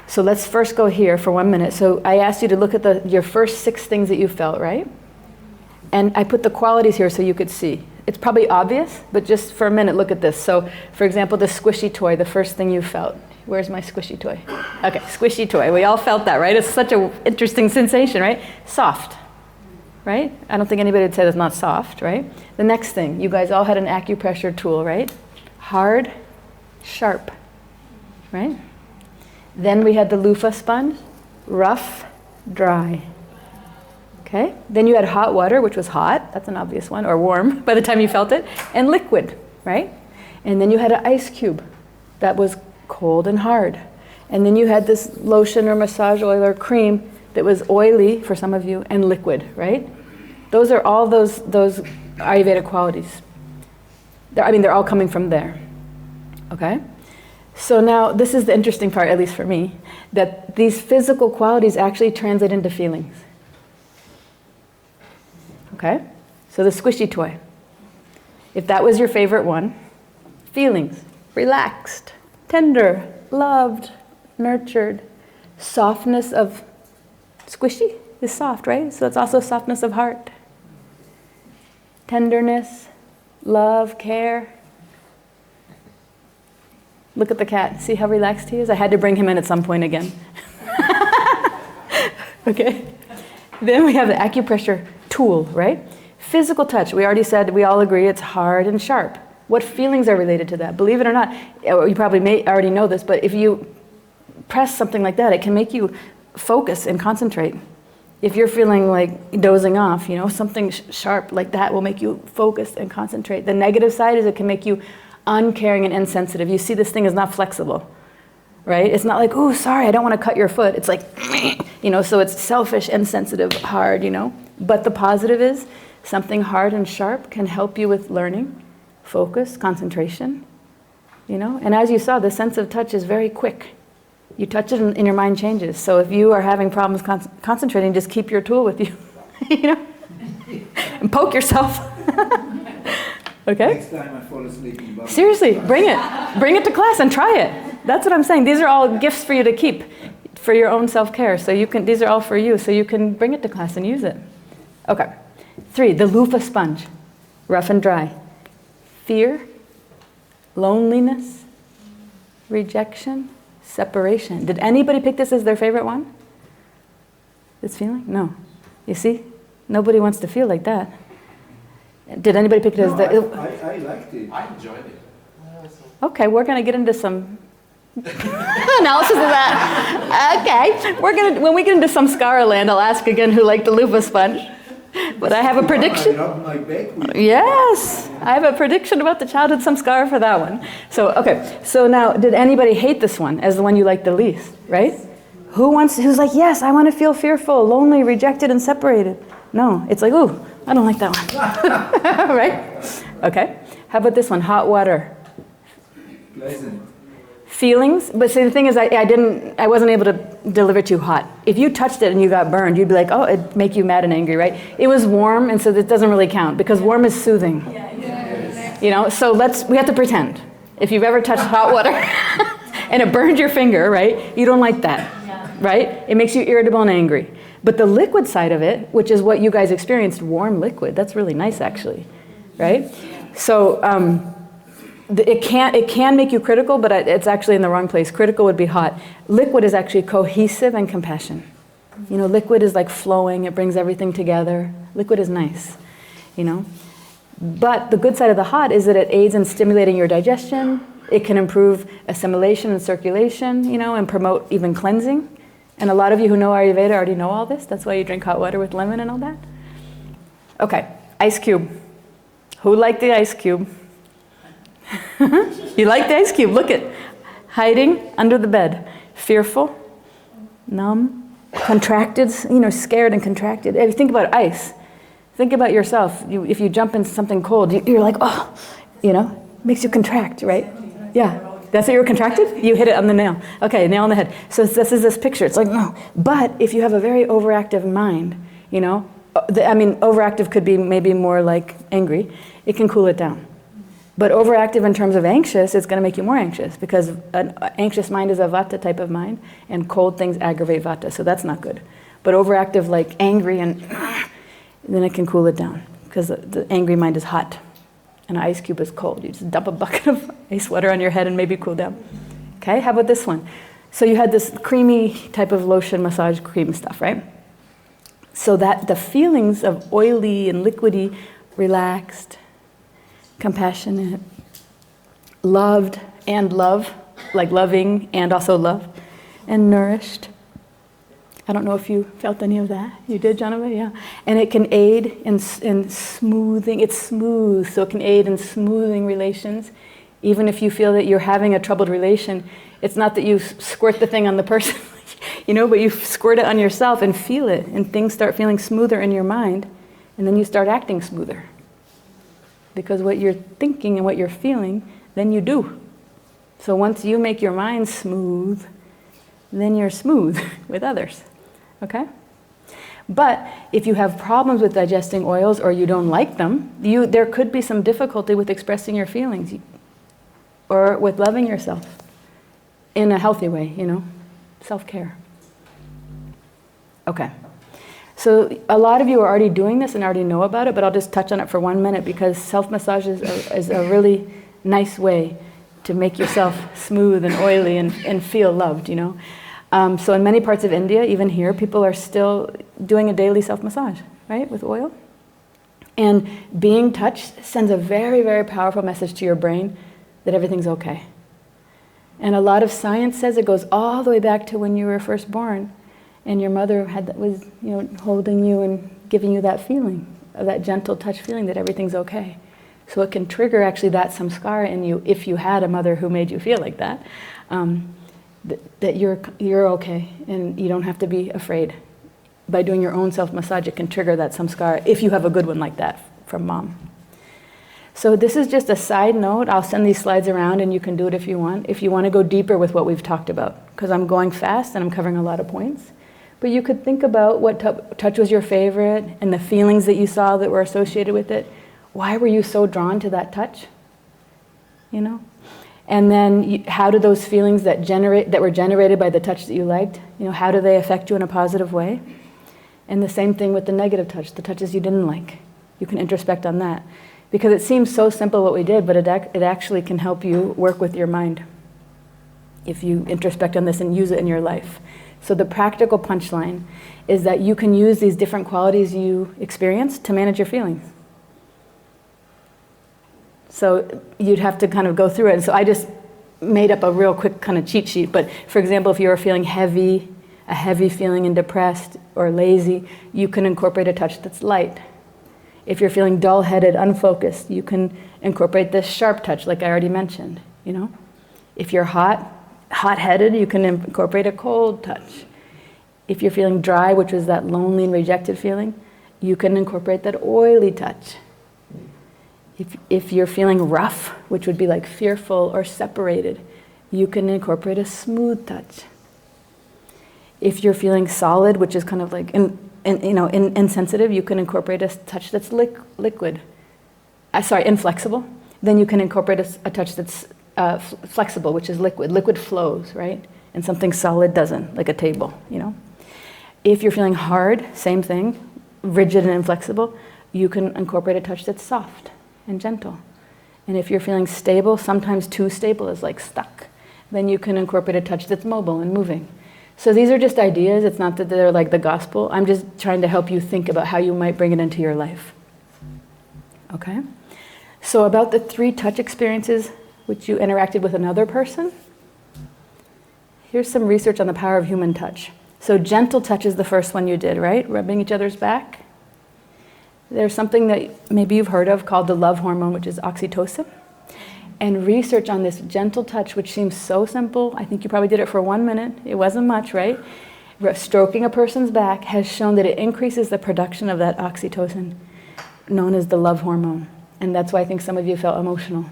So let's first go here for 1 minute. So I asked you to look at your first 6 things that you felt, right? And I put the qualities here so you could see. It's probably obvious, but just for a minute, look at this. So, for example, the squishy toy, the first thing you felt. Where's my squishy toy? Okay, squishy toy. We all felt that, right? It's such an interesting sensation, right? Soft, right? I don't think anybody would say it's not soft, right? The next thing, you guys all had an acupressure tool, right? Hard, sharp, right? Then we had the loofah sponge, rough, dry. Okay? Then you had hot water, which was hot, that's an obvious one, or warm by the time you felt it, and liquid, right? And then you had an ice cube that was cold and hard. And then you had this lotion or massage oil or cream that was oily for some of you and liquid, right? Those are all those Ayurvedic qualities. They're all coming from there. Okay? So now, this is the interesting part, at least for me, that these physical qualities actually translate into feelings. Okay? So the squishy toy. If that was your favorite one, feelings, relaxed, tender, loved, nurtured, softness of, squishy is soft, right? So it's also softness of heart. Tenderness, love, care. Look at the cat. See how relaxed he is? I had to bring him in at some point again. Okay. Then we have the acupressure tool, right? Physical touch. We already said, we all agree it's hard and sharp. What feelings are related to that? Believe it or not, you probably may already know this, but if you press something like that, it can make you focus and concentrate. If you're feeling like dozing off, something sharp like that will make you focus and concentrate. The negative side is it can make you uncaring and insensitive. You see, this thing is not flexible, right? It's not like, oh, sorry, I don't want to cut your foot. It's like, so it's selfish, insensitive, hard, But the positive is something hard and sharp can help you with learning, focus, concentration, And as you saw, the sense of touch is very quick. You touch it and your mind changes. So if you are having problems concentrating, just keep your tool with you, and poke yourself. Okay? Next time I fall asleep in the bus. Seriously, bring it. Bring it to class and try it. That's what I'm saying. These are all gifts for you to keep for your own self-care. So these are all for you, so you can bring it to class and use it. Okay. 3, the loofah sponge. Rough and dry. Fear, loneliness, rejection, separation. Did anybody pick this as their favorite one? This feeling? No. You see? Nobody wants to feel like that. Did anybody pick it as I liked it. I enjoyed it. Okay, we're going to get into some Analysis of that. Okay. When we get into samskara land, I'll ask again who liked the loofah sponge. But I have a prediction. Rub my back with Yes, I have a prediction about the childhood samskara for that one. So, okay. So now, did anybody hate this one as the one you liked the least, right? Who's like, yes, I want to feel fearful, lonely, rejected, and separated? No, it's like, ooh, I don't like that one. Right? Okay. How about this one? Hot water. pleasant. Feelings, but see the thing is I wasn't able to deliver it too hot. If you touched it and you got burned, you'd be like, oh, it'd make you mad and angry, right? It was warm, and so that doesn't really count because warm is soothing. You know, so we have to pretend. If you've ever touched hot water and it burned your finger, right? You don't like that, right? It makes you irritable and angry. But the liquid side of it, which is what you guys experienced, warm liquid, that's really nice actually, right? So, it can make you critical, but it's actually in the wrong place. Critical would be hot. Liquid is actually cohesive and compassion. You know, liquid is like flowing. It brings everything together. Liquid is nice, you know. But the good side of the hot is that it aids in stimulating your digestion. It can improve assimilation and circulation, you know, and promote even cleansing. And a lot of you who know Ayurveda already know all this. That's why you drink hot water with lemon and all that. Okay, ice cube. Who liked the ice cube? You like the ice cube? Look at hiding under the bed, fearful, numb, contracted, you know, scared and contracted. If you think about ice, think about yourself. If you jump in something cold, you're like, oh, you know, makes you contract, right? Yeah, that's what you were contracted? You hit it on the nail. Okay, nail on the head. So this is this picture. It's like, no. But if you have a very overactive mind, you know, overactive could be maybe more like angry. It can cool it down. But overactive in terms of anxious, it's going to make you more anxious because an anxious mind is a vata type of mind, and cold things aggravate vata, so that's not good. But overactive, like angry, and then it can cool it down because the angry mind is hot, and an ice cube is cold. You just dump a bucket of ice water on your head and maybe cool down. Okay, how about this one? So you had this creamy type of lotion massage cream stuff, right? So that the feelings of oily and liquidy, relaxed, compassionate, loved and love, like loving and also love, and nourished. I don't know if you felt any of that. You did, Jonathan? Yeah. And it can aid in smoothing. It's smooth, so it can aid in smoothing relations. Even if you feel that you're having a troubled relation, it's not that you squirt the thing on the person, you know, but you squirt it on yourself and feel it, and things start feeling smoother in your mind, and then you start acting smoother. Because what you're thinking and what you're feeling, then you do. So once you make your mind smooth, then you're smooth with others, okay? But if you have problems with digesting oils or you don't like them, there could be some difficulty with expressing your feelings or with loving yourself in a healthy way, you know, self-care. Okay. So a lot of you are already doing this and already know about it, but I'll just touch on it for 1 minute because self-massage is a really nice way to make yourself smooth and oily and feel loved, you know. So in many parts of India, even here, people are still doing a daily self-massage, right, with oil. And being touched sends a very, very powerful message to your brain that everything's okay. And a lot of science says it goes all the way back to when you were first born. And your mother was, you know, holding you and giving you that feeling, that gentle touch feeling that everything's okay. So it can trigger actually that samskara in you if you had a mother who made you feel like that, that you're okay and you don't have to be afraid. By doing your own self-massage, it can trigger that samskara if you have a good one like that from mom. So this is just a side note. I'll send these slides around and you can do it if you want to go deeper with what we've talked about, because I'm going fast and I'm covering a lot of points. But you could think about what touch was your favorite and the feelings that you saw that were associated with it. Why were you so drawn to that touch? You know? And then how do those feelings that were generated by the touch that you liked, you know, how do they affect you in a positive way? And the same thing with the negative touch, the touches you didn't like. You can introspect on that. Because it seems so simple what we did, but it actually can help you work with your mind if you introspect on this and use it in your life. So the practical punchline is that you can use these different qualities you experience to manage your feelings. So you'd have to kind of go through it. And so I just made up a real quick kind of cheat sheet, but for example, if you are feeling heavy, a heavy feeling and depressed or lazy, you can incorporate a touch that's light. If you're feeling dull-headed, unfocused, you can incorporate this sharp touch like I already mentioned, you know? If you're hot-headed, you can incorporate a cold touch. If you're feeling dry, which is that lonely and rejected feeling, you can incorporate that oily touch. If you're feeling rough, which would be like fearful or separated, you can incorporate a smooth touch. If you're feeling solid, which is kind of like insensitive, you can incorporate a touch that's liquid. Inflexible. Then you can incorporate a touch that's flexible, which is liquid. Liquid flows, right? And something solid doesn't, like a table, you know? If you're feeling hard, same thing, rigid and inflexible, you can incorporate a touch that's soft and gentle. And if you're feeling stable, sometimes too stable is like stuck, then you can incorporate a touch that's mobile and moving. So these are just ideas. It's not that they're like the gospel. I'm just trying to help you think about how you might bring it into your life. Okay? So about the 3 touch experiences which you interacted with another person, here's some research on the power of human touch. So gentle touch is the first one you did, right? Rubbing each other's back. There's something that maybe you've heard of called the love hormone, which is oxytocin. And research on this gentle touch, which seems so simple, I think you probably did it for 1 minute, it wasn't much, right? Stroking a person's back has shown that it increases the production of that oxytocin, known as the love hormone. And that's why I think some of you felt emotional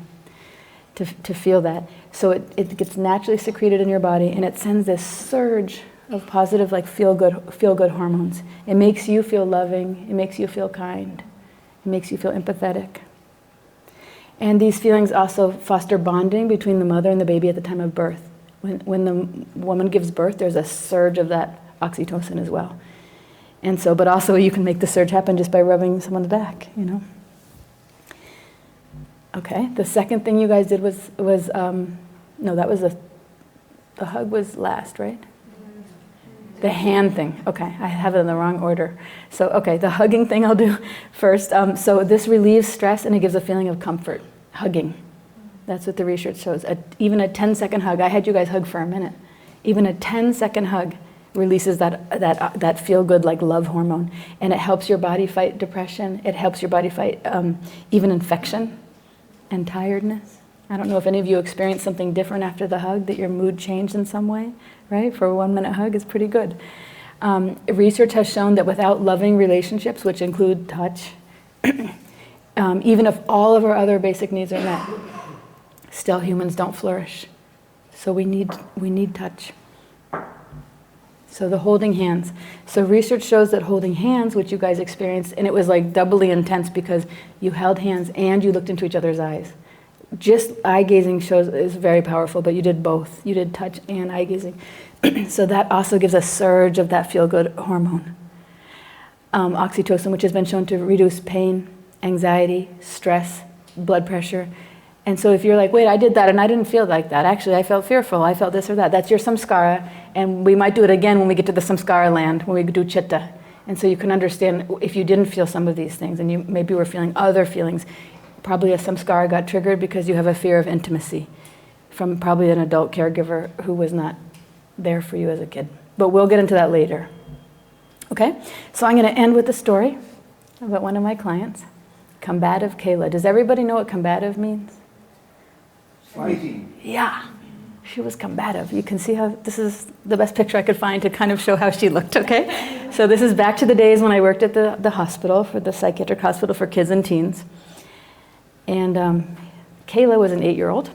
to feel that. So it gets naturally secreted in your body, and it sends this surge of positive, like feel good hormones. It makes you feel loving, it makes you feel kind, it makes you feel empathetic. And these feelings also foster bonding between the mother and the baby at the time of birth. When the woman gives birth, there's a surge of that oxytocin as well. And so, but also you can make the surge happen just by rubbing someone's back, you know. Okay, the second thing you guys did was the hug was last, right? The hand thing. Okay, I have it in the wrong order. So, okay, the hugging thing I'll do first. So this relieves stress and it gives a feeling of comfort. Hugging. That's what the research shows. Even a 10-second hug. I had you guys hug for a minute. Even a 10-second hug releases that feel-good, like love hormone. And it helps your body fight depression. It helps your body fight even infection and tiredness. I don't know if any of you experienced something different after the hug, that your mood changed in some way, right? For a 1-minute hug is pretty good. Research has shown that without loving relationships, which include touch, even if all of our other basic needs are met, still humans don't flourish. So we need touch. So the holding hands. So research shows that holding hands, which you guys experienced, and it was like doubly intense because you held hands and you looked into each other's eyes. Just eye gazing is very powerful, but you did both. You did touch and eye gazing. So that also gives a surge of that feel-good hormone. Oxytocin, which has been shown to reduce pain, anxiety, stress, blood pressure. And so if you're like, wait, I did that and I didn't feel like that. Actually, I felt fearful. I felt this or that. That's your samskara. And we might do it again when we get to the samskara land, when we do chitta. And so you can understand if you didn't feel some of these things and you maybe were feeling other feelings, probably a samskara got triggered because you have a fear of intimacy from probably an adult caregiver who was not there for you as a kid. But we'll get into that later. Okay? So I'm going to end with a story about one of my clients, combative Kayla. Does everybody know what combative means? Fighting. Yeah. She was combative. You can see how this is the best picture I could find to kind of show how she looked, okay? So this is back to the days when I worked at the hospital, for the psychiatric hospital for kids and teens. And Kayla was an 8-year-old.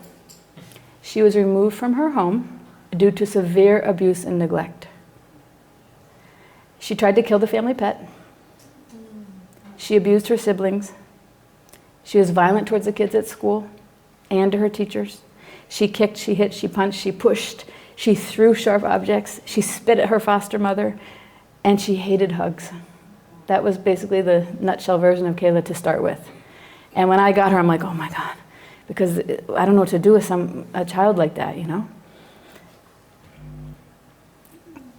She was removed from her home due to severe abuse and neglect. She tried to kill the family pet. She abused her siblings. She was violent towards the kids at school and to her teachers. She kicked, she hit, she punched, she pushed, she threw sharp objects, she spit at her foster mother, and she hated hugs. That was basically the nutshell version of Kayla to start with. And when I got her, I'm like, oh my God, because I don't know what to do with a child like that, you know?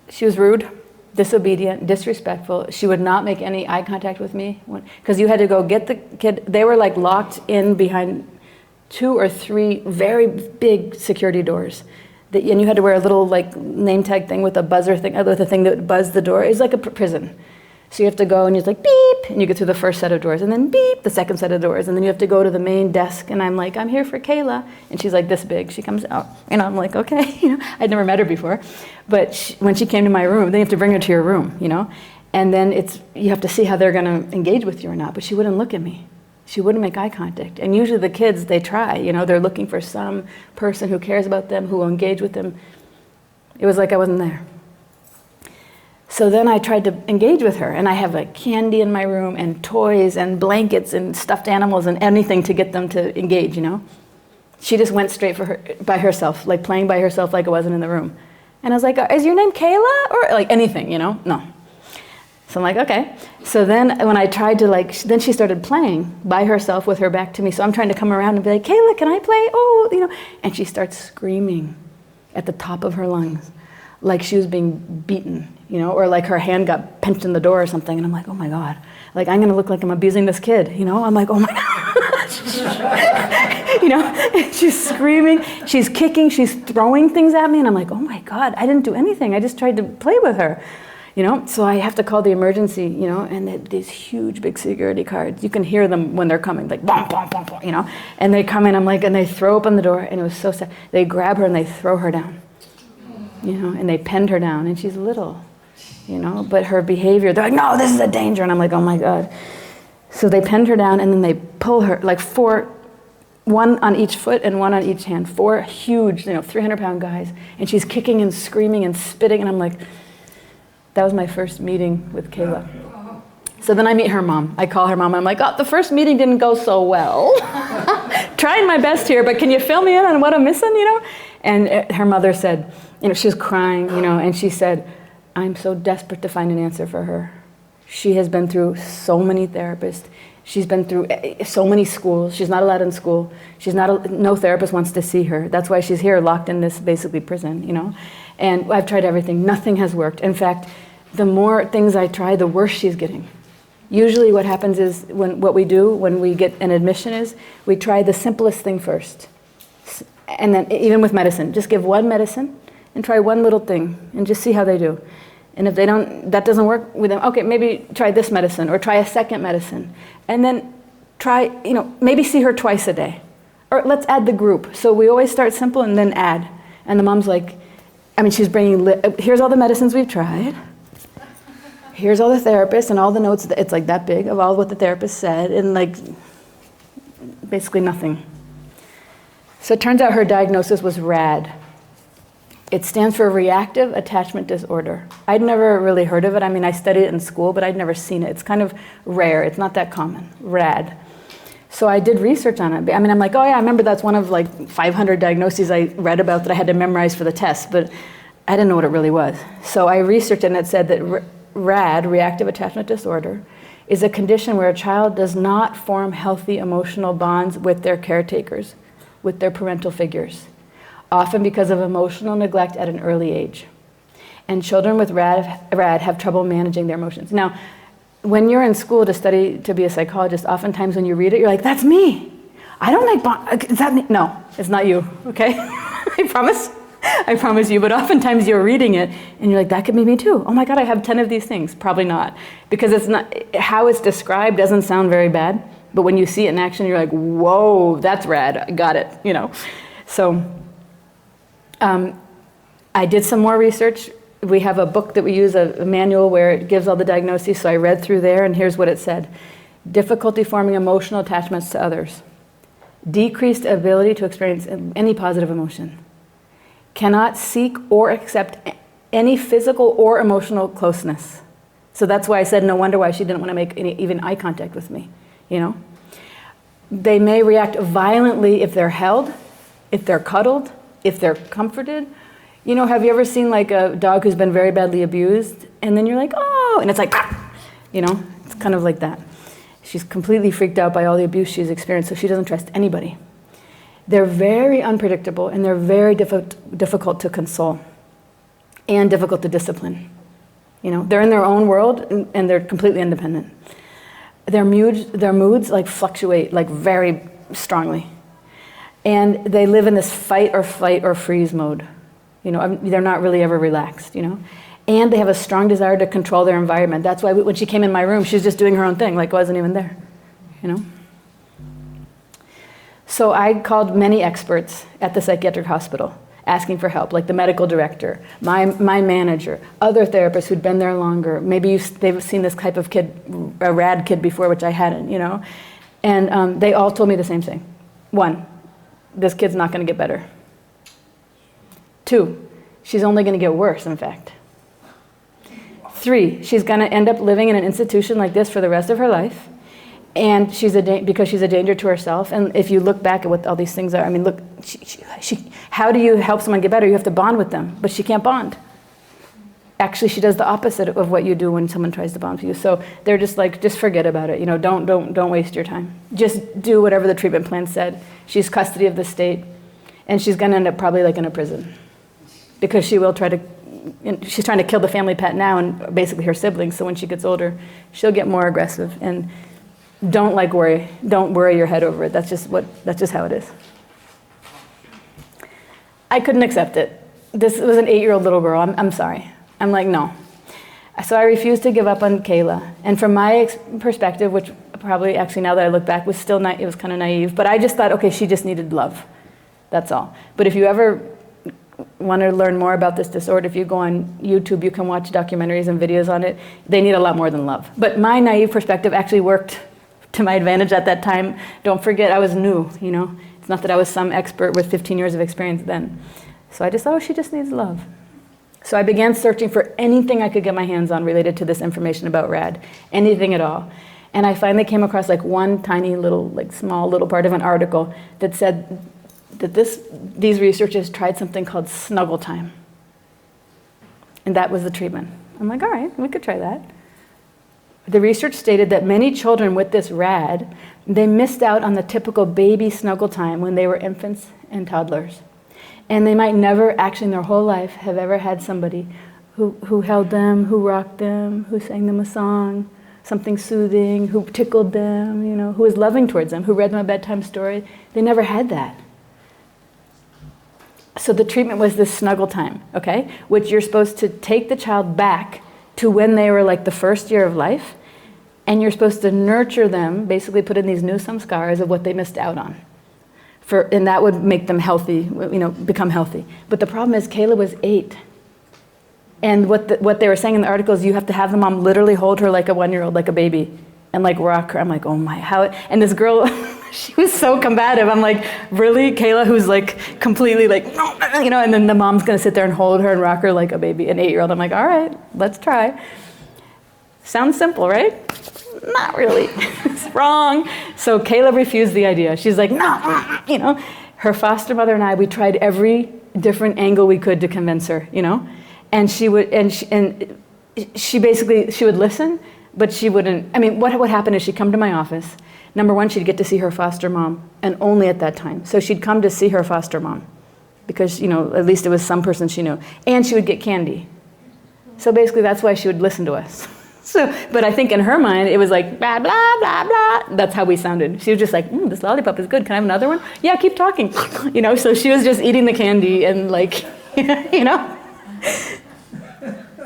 She was rude, disobedient, disrespectful. She would not make any eye contact with me because you had to go get the kid. They were like locked in behind 2 or 3 very big security doors. And you had to wear a little like name tag thing with a buzzer thing, with a thing that buzzed the door. It was like a prison. So you have to go and you're like beep, and you get through the first set of doors, and then beep, the second set of doors, and then you have to go to the main desk, and I'm like, I'm here for Kayla, and she's like this big. She comes out, and I'm like, okay, I'd never met her before, but when she came to my room, then you have to bring her to your room, and then you have to see how they're going to engage with you or not. But she wouldn't look at me. She wouldn't make eye contact. And usually the kids, they try, they're looking for some person who cares about them, who will engage with them. It was like I wasn't there. So then I tried to engage with her, and I have like candy in my room and toys and blankets and stuffed animals and anything to get them to engage, She just went straight by herself, like playing by herself like I wasn't in the room. And I was like, is your name Kayla? Or like anything, No. So I'm like, okay. So then when I tried to then she started playing by herself with her back to me. So I'm trying to come around and be like, Kayla, can I play? Oh, And she starts screaming at the top of her lungs, like she was being beaten, or like her hand got pinched in the door or something. And I'm like, oh my God, like I'm gonna look like I'm abusing this kid, I'm like, oh my God. She's screaming, she's kicking, she's throwing things at me. And I'm like, oh my God, I didn't do anything. I just tried to play with her. So I have to call the emergency, and these huge big security guards, you can hear them when they're coming, like, bom, bom, bom, bom, and they come in, and they throw open the door, and it was so sad. They grab her and they throw her down, and they pinned her down, and she's little, but her behavior, they're like, no, this is a danger, and I'm like, oh my God. So they pinned her down, and then they pull her, like 4, one on each foot and one on each hand, 4 huge, 300-pound guys, and she's kicking and screaming and spitting, and I'm like, that was my first meeting with Kayla. So then I meet her mom. I call her mom. I'm like, oh, the first meeting didn't go so well. Trying my best here, but can you fill me in on what I'm missing, And her mother said, she was crying, and she said, I'm so desperate to find an answer for her. She has been through so many therapists. She's been through so many schools. She's not allowed in school. No therapist wants to see her. That's why she's here, locked in this basically prison, And I've tried everything. Nothing has worked. In fact, the more things I try, the worse she's getting. Usually what happens is what we do when we get an admission is we try the simplest thing first. And then even with medicine, just give one medicine and try one little thing and just see how they do. And if that doesn't work with them, okay, maybe try this medicine or try a second medicine. And then try, maybe see her twice a day. Or let's add the group. So we always start simple and then add. And the mom's like, she's bringing, here's all the medicines we've tried. Here's all the therapists and all the notes. It's like that big of all what the therapist said, and like basically nothing. So it turns out her diagnosis was RAD. It stands for Reactive Attachment Disorder. I'd never really heard of it. I studied it in school, but I'd never seen it. It's kind of rare. It's not that common. RAD. So I did research on it. I'm like, oh yeah, I remember that's one of like 500 diagnoses I read about that I had to memorize for the test, but I didn't know what it really was. So I researched it, and it said that RAD, Reactive Attachment Disorder, is a condition where a child does not form healthy emotional bonds with their caretakers, with their parental figures, often because of emotional neglect at an early age. And children with RAD have trouble managing their emotions. Now, when you're in school to study to be a psychologist, oftentimes when you read it, you're like, that's me. I don't like is that me? No, it's not you, okay? I promise you, but oftentimes you're reading it and you're like, that could be me too. Oh my God, I have 10 of these things. Probably not. Because it's not, how it's described doesn't sound very bad, but when you see it in action, you're like, whoa, that's rad, I got it, So I did some more research. We have a book that we use, a manual where it gives all the diagnoses, so I read through there, and here's what it said. Difficulty forming emotional attachments to others. Decreased ability to experience any positive emotion. Cannot seek or accept any physical or emotional closeness. So that's why I said no wonder why she didn't want to make even eye contact with me, They may react violently if they're held, if they're cuddled, if they're comforted. Have you ever seen like a dog who's been very badly abused, and then you're like, oh, and it's like, it's kind of like that. She's completely freaked out by all the abuse she's experienced, so she doesn't trust anybody. They're very unpredictable, and they're very difficult to console and difficult to discipline. They're in their own world, and they're completely independent. Their moods like fluctuate like very strongly. And they live in this fight or flight or freeze mode. You know, they're not really ever relaxed, you know. And they have a strong desire to control their environment. That's why when she came in my room, she was just doing her own thing, like I wasn't even there, you know. So I called many experts at the psychiatric hospital asking for help, like the medical director, my manager, other therapists who'd been there longer. Maybe they've seen this type of kid, a rad kid before, which I hadn't, you know. And they all told me the same thing. 1, this kid's not going to get better. 2, she's only going to get worse, in fact. 3, she's going to end up living in an institution like this for the rest of her life. And because she's a danger to herself. And if you look back at what all these things are, I mean, look, how do you help someone get better? You have to bond with them, but she can't bond. Actually, she does the opposite of what you do when someone tries to bond with you. So they're just like, just forget about it. You know, don't waste your time. Just do whatever the treatment plan said. She's custody of the state, and she's going to end up probably like in a prison, because she will try to. She's trying to kill the family pet now, and basically her siblings. So when she gets older, she'll get more aggressive. And don't worry your head over it. That's just how it is. I couldn't accept it. This was an 8-year-old little girl. I'm sorry. I'm like, no. So I refused to give up on Kayla. And from my perspective, which probably actually now that I look back was still it was kind of naive, but I just thought, okay, she just needed love. That's all. But if you ever want to learn more about this disorder, if you go on YouTube, you can watch documentaries and videos on it. They need a lot more than love. But my naive perspective actually worked to my advantage at that time. Don't forget, I was new, you know. It's not that I was some expert with 15 years of experience then. So I just thought, oh, she just needs love. So I began searching for anything I could get my hands on related to this information about RAD, anything at all. And I finally came across like one tiny little, like small little part of an article that said that these researchers tried something called snuggle time. And that was the treatment. I'm like, all right, we could try that. The research stated that many children with this RAD, they missed out on the typical baby snuggle time when they were infants and toddlers. And they might never, actually in their whole life, have ever had somebody who held them, who rocked them, who sang them a song, something soothing, who tickled them, you know, who was loving towards them, who read them a bedtime story. They never had that. So the treatment was this snuggle time, okay? Which you're supposed to take the child back to when they were like the first year of life, and you're supposed to nurture them, basically put in these new samskaras of what they missed out on. And that would make them healthy, you know, become healthy. But the problem is Kayla was 8. And what they were saying in the article is you have to have the mom literally hold her like a 1-year-old, like a baby, and like rock her. I'm like, oh my, how? And this girl, she was so combative. I'm like, really? Kayla, who's like completely like, you know, and then the mom's gonna sit there and hold her and rock her like a baby, an 8-year-old. I'm like, all right, let's try. Sounds simple, right? Not really. It's wrong. So Kayla refused the idea. She's like, no, you know. Her foster mother and I, we tried every different angle we could to convince her, you know. And she would, she basically, she would listen, but she wouldn't. I mean, what would happen is she'd come to my office. Number one, she'd get to see her foster mom, and only at that time. So she'd come to see her foster mom, because, you know, at least it was some person she knew. And she would get candy. So basically, that's why she would listen to us. So, but I think in her mind, it was like, blah, blah, blah, blah. That's how we sounded. She was just like, this lollipop is good. Can I have another one? Yeah, keep talking. You know, so she was just eating the candy and like, you know.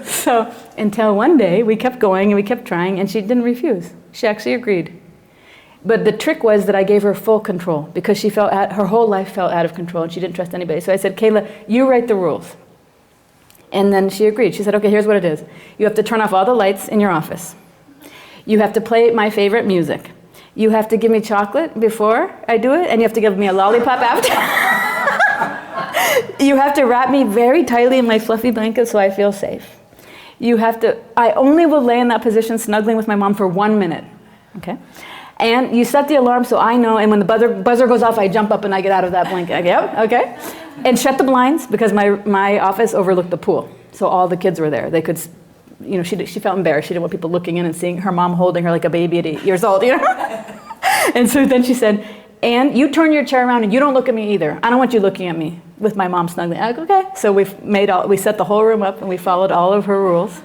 So until one day, we kept going and we kept trying, and she didn't refuse. She actually agreed. But the trick was that I gave her full control, because she felt her whole life felt out of control, and she didn't trust anybody. So I said, Kayla, you write the rules. And then she agreed. She said, okay, here's what it is. You have to turn off all the lights in your office. You have to play my favorite music. You have to give me chocolate before I do it, and you have to give me a lollipop after. You have to wrap me very tightly in my fluffy blanket so I feel safe. You have to, I only will lay in that position snuggling with my mom for 1 minute, okay? And you set the alarm so I know, and when the buzzer goes off, I jump up and I get out of that blanket. Yep, okay? And shut the blinds, because my office overlooked the pool. So all the kids were there. They could, you know, she felt embarrassed. She didn't want people looking in and seeing her mom holding her like a baby at 8 years old, you know? And so then she said, and you turn your chair around and you don't look at me either. I don't want you looking at me with my mom snuggling. I go, okay. So we set the whole room up and we followed all of her rules.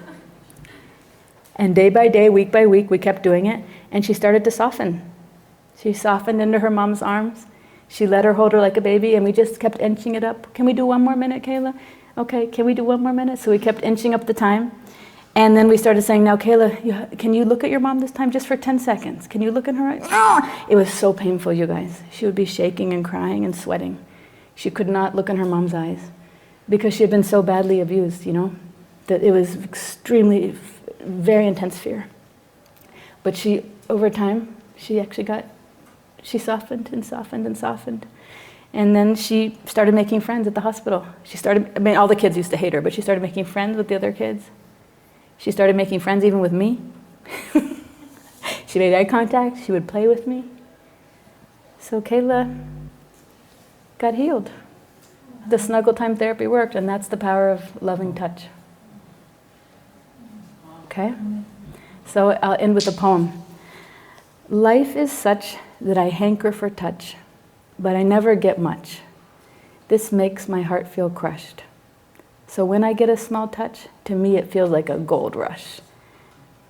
And day by day, week by week, we kept doing it. And she started to soften. She softened into her mom's arms. She let her hold her like a baby, and we just kept inching it up. Can we do one more minute, Kayla? Okay, can we do one more minute? So we kept inching up the time. And then we started saying, now, Kayla, can you look at your mom this time just for 10 seconds? Can you look in her eyes? Oh! It was so painful, you guys. She would be shaking and crying and sweating. She could not look in her mom's eyes because she had been so badly abused, that it was extremely, very intense fear. But she, over time, she softened and softened and softened. And then she started making friends at the hospital. All the kids used to hate her, but she started making friends with the other kids. She started making friends even with me. She made eye contact. She would play with me. So Kayla got healed. The snuggle time therapy worked, and that's the power of loving touch. Okay? So I'll end with a poem. Life is such that I hanker for touch, but I never get much. This makes my heart feel crushed. So when I get a small touch, to me it feels like a gold rush.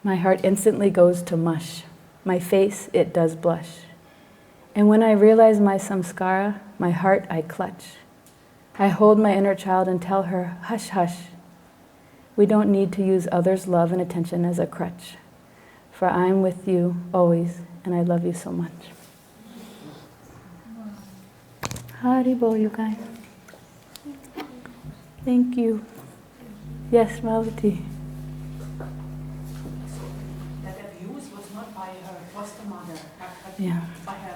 My heart instantly goes to mush. My face, it does blush. And when I realize my samskara, my heart I clutch. I hold my inner child and tell her, hush, hush. We don't need to use others' love and attention as a crutch. For I'm with you always, and I love you so much. Haribol, you guys. Thank you. Yes, Malati. That abuse was not by her foster mother, Yeah. by her.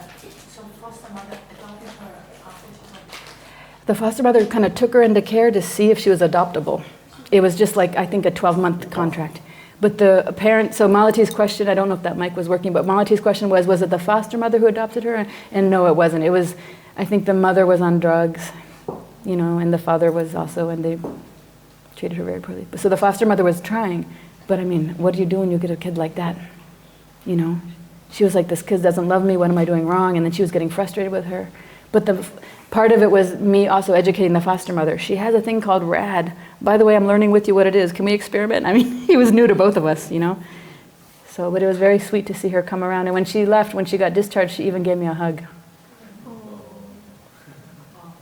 So foster mother adopted her after she was. The foster mother kind of took her into care to see if she was adoptable. It was just like, I think, a 12-month contract. But the parent, so Malati's question, I don't know if that mic was working, but Malati's question was it the foster mother who adopted her? And no, it wasn't. It was, I think the mother was on drugs, and the father was also, and they treated her very poorly. So the foster mother was trying, but I mean, what do you do when you get a kid like that? She was like, this kid doesn't love me, what am I doing wrong? And then she was getting frustrated with her. But the part of it was me also educating the foster mother. She has a thing called RAD. By the way, I'm learning with you what it is. Can we experiment? I mean, he was new to both of us, So, but it was very sweet to see her come around. And when she left, when she got discharged, she even gave me a hug.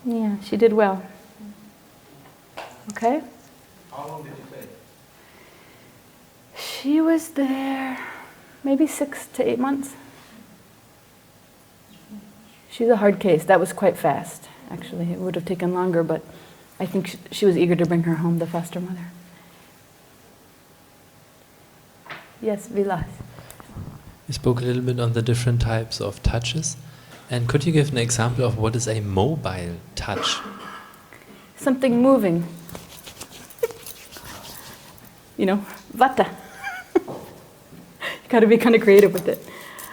Yeah, she did well. Okay? How long did you take? She was there maybe 6 to 8 months. She's a hard case. That was quite fast, actually. It would have taken longer, but I think she was eager to bring her home, the foster mother. Yes, Vilas. You spoke a little bit on the different types of touches. And could you give an example of what is a mobile touch? Something moving. Vata. You got to be kind of creative with it.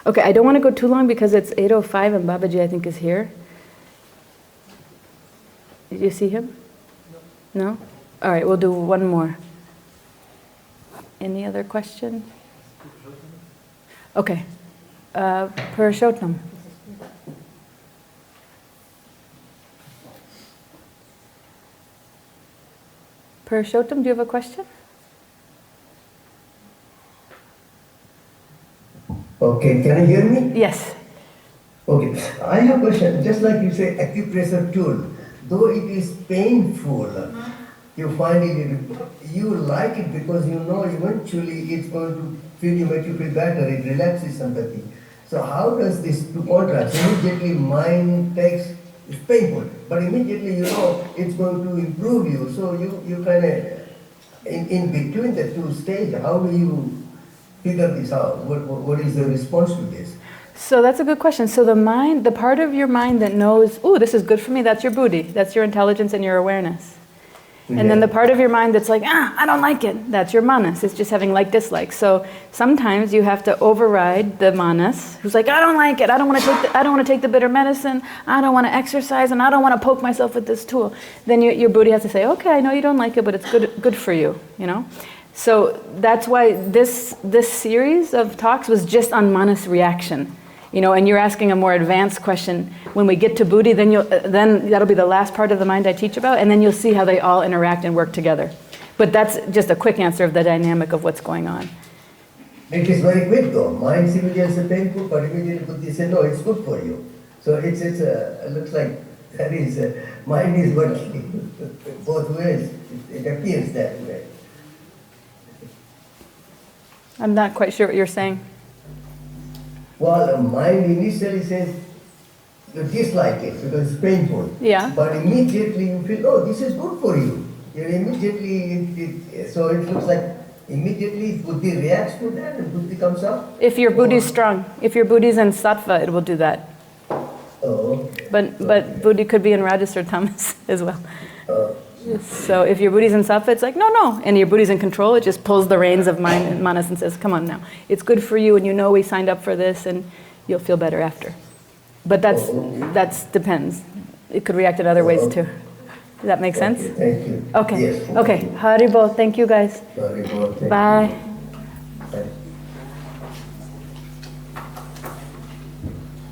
Okay, I don't want to go too long because it's 8:05 and Babaji, I think, is here. Did you see him? No? All right, we'll do one more. Any other question? Okay. Purushottam. Purushottam, do you have a question? Okay, can you hear me? Yes. Okay, I have a question. Just like you say, acupressure tool, though it is painful, you find it, you like it because you know eventually it's going to make you feel better, it relaxes sympathy. So how does this to contrast? Immediately mind takes, it's painful, but immediately you know it's going to improve you. So you kind of, in between the two stages, how do you figure this out? What is the response to this? So that's a good question. So the part of your mind that knows, ooh, this is good for me, that's your buddhi. That's your intelligence and your awareness. And then the part of your mind that's like, I don't like it, that's your manas. It's just having like-dislike. So sometimes you have to override the manas, who's like, I don't like it, I don't want to take the bitter medicine, I don't want to exercise, and I don't want to poke myself with this tool. Then your buddhi has to say, okay, I know you don't like it, but it's good for you, So that's why this series of talks was just on manas reaction. And you're asking a more advanced question. When we get to buddhi, then that'll be the last part of the mind I teach about, and then you'll see how they all interact and work together. But that's just a quick answer of the dynamic of what's going on. It is very quick though. Mind immediately say painful, but immediately Buddhi say, no, it's good for you. So it looks like that is, mind is working both ways. It appears that way. I'm not quite sure what you're saying. Well, the mind initially says you dislike it because it's painful. Yeah. But immediately you feel, oh, this is good for you. You immediately, so it looks like immediately buddhi reacts to that and buddhi comes up. If your buddhi is strong, if your buddhi is in sattva, it will do that. Oh, okay. But buddhi could be in rajas or tamas as well. Oh. So if your buddhi's in sattva, it's like, no. And your buddhi's in control, it just pulls the reins of mind and manas and says, come on now. It's good for you and you know we signed up for this and you'll feel better after. But that's depends. It could react in other ways too. Does that make sense? Okay, thank you. Okay. Yes. Okay. Haribol. Thank you guys. Haribol, thank you. Bye. Bye.